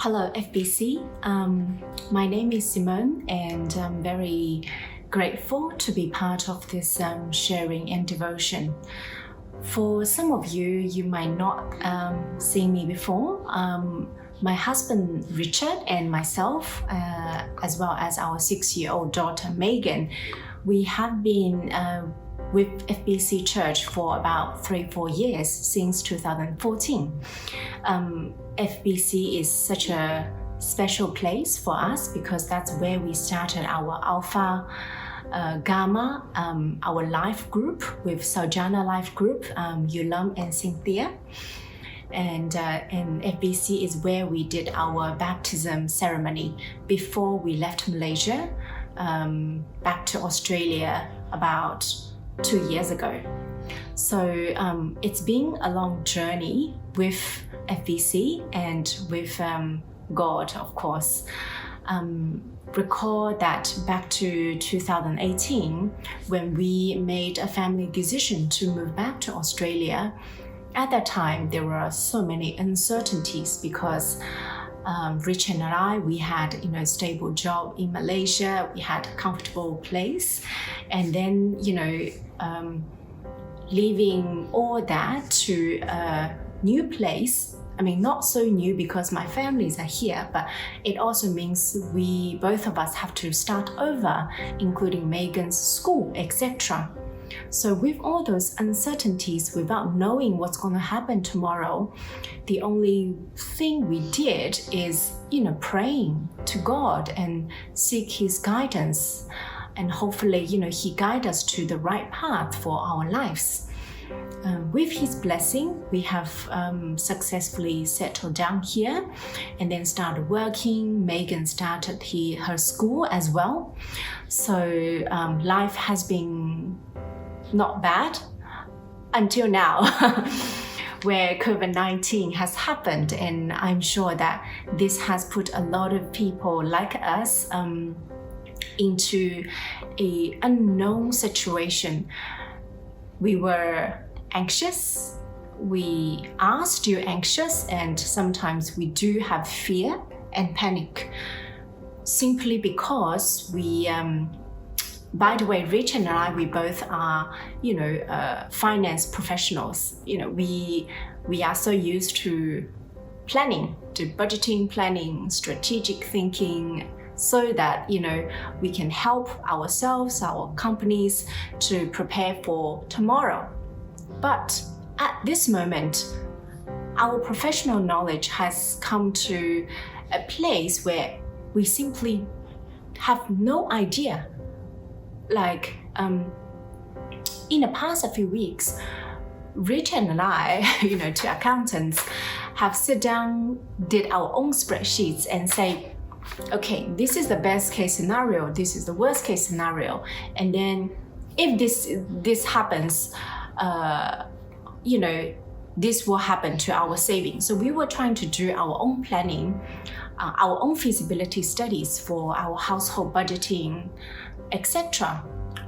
Hello, FBC. My name is Simone, and I'm very grateful to be part of this sharing and devotion. For some of you, you might not see me before. My husband Richard and myself, as well as our 6-year-old daughter Megan, we have been with FBC Church for about 3-4 years since 2014. FBC is such a special place for us because that's where we started our Alpha Gamma, our life group with Saljana Life Group, Yulam and Cynthia. And FBC is where we did our baptism ceremony before we left Malaysia back to Australia about 2 years ago. So it's been a long journey with FBC and with God, of course. Recall that back to 2018, when we made a family decision to move back to Australia, at that time there were so many uncertainties because Richard and I, we had a stable job in Malaysia, we had a comfortable place, and then leaving all that to a new place. I mean, not so new because my families are here, but it also means we, both of us, have to start over, including Megan's school, etc. So with all those uncertainties, without knowing what's going to happen tomorrow, the only thing we did is, praying to God and seek His guidance. And hopefully, He guides us to the right path for our lives. With His blessing, we have successfully settled down here and then started working. Megan started her school as well. So life has been not bad until now, where COVID-19 has happened, and I'm sure that this has put a lot of people like us into an unknown situation. We were anxious, we are still anxious, and sometimes we do have fear and panic simply because we by the way, Richard and I, we both are, finance professionals. We are so used to planning, to budgeting, planning, strategic thinking, so that, we can help ourselves, our companies to prepare for tomorrow. But at this moment, our professional knowledge has come to a place where we simply have no idea. Like in the past few weeks, Richard and I, two accountants, have sit down, did our own spreadsheets and say, okay, this is the best case scenario, this is the worst case scenario, and then if this happens, this will happen to our savings. So we were trying to do our own planning, our own feasibility studies for our household budgeting, etc.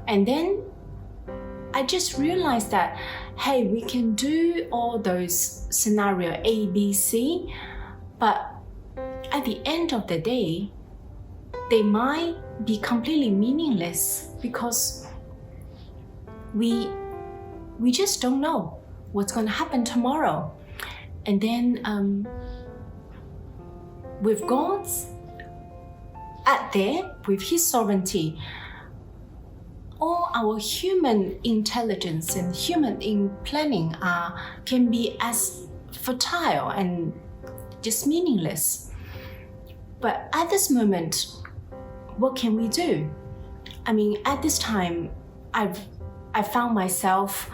And then I just realized that, hey, we can do all those scenario A, B, C, but at the end of the day, they might be completely meaningless because we just don't know what's going to happen tomorrow. And then with God's at there, with His sovereignty, all our human intelligence and human in planning can be as fertile and just meaningless. But at this moment, what can we do? I mean, at this time, I found myself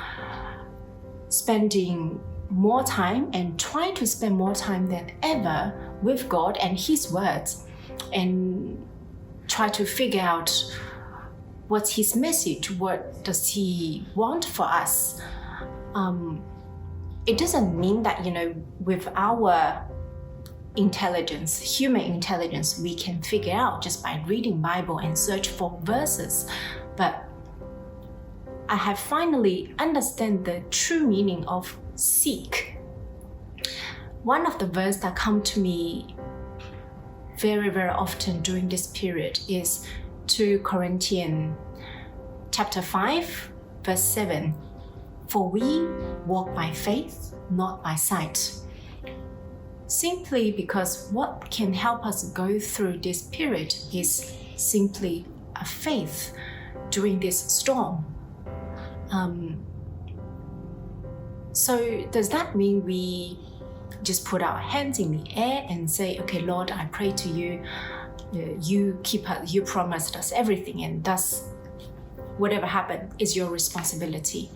spending more time and trying to spend more time than ever with God and His words, and try to figure out what's His message, what does He want for us. It doesn't mean that, with our intelligence, human intelligence, we can figure out just by reading Bible and search for verses. But I have finally understand the true meaning of seek. One of the verses that come to me very, very often during this period is 2 Corinthians chapter 5, verse 7. For we walk by faith, not by sight. Simply because what can help us go through this period is simply a faith during this storm. So does that mean we just put our hands in the air and say, okay, Lord, I pray to you, you keep us, you promised us everything, and thus whatever happened is your responsibility?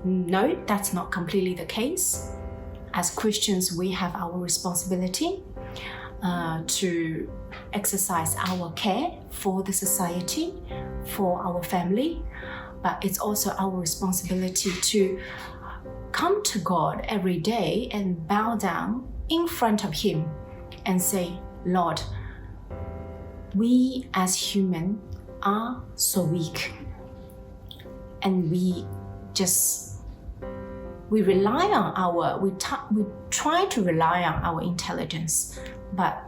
No, that's not completely the case. As Christians, we have our responsibility to exercise our care for the society, for our family, but it's also our responsibility to come to God every day and bow down in front of Him and say, Lord, we as human are so weak, and we rely on we try to rely on our intelligence, but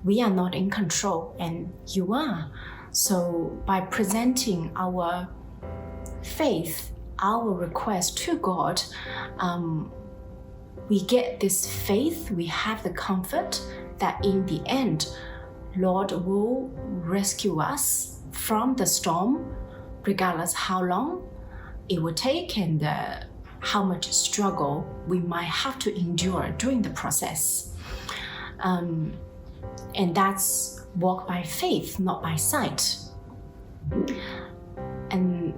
we are not in control, and you are. So by presenting our faith, our request to God, we get this faith, we have the comfort that in the end, Lord will rescue us from the storm, regardless how long it will take and how much struggle we might have to endure during the process. And that's walk by faith, not by sight. And,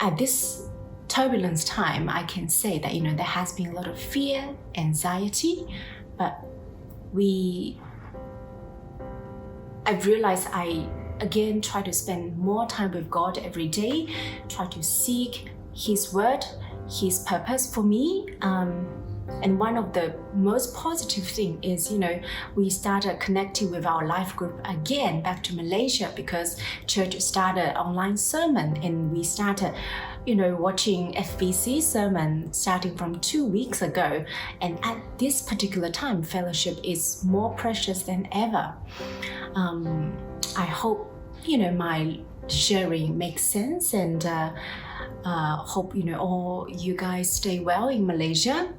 at this turbulence time, I can say that, there has been a lot of fear, anxiety, but I've realized I, again, try to spend more time with God every day, try to seek His word, His purpose for me. And one of the most positive thing is, we started connecting with our life group again back to Malaysia, because church started online sermon, and we started, watching FBC sermon starting from 2 weeks ago. And at this particular time, fellowship is more precious than ever. I hope, my sharing makes sense, and hope, all you guys stay well in Malaysia.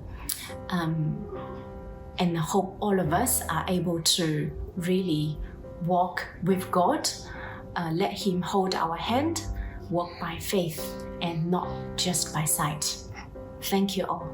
And hope all of us are able to really walk with God, let Him hold our hand, walk by faith and not just by sight. Thank you all.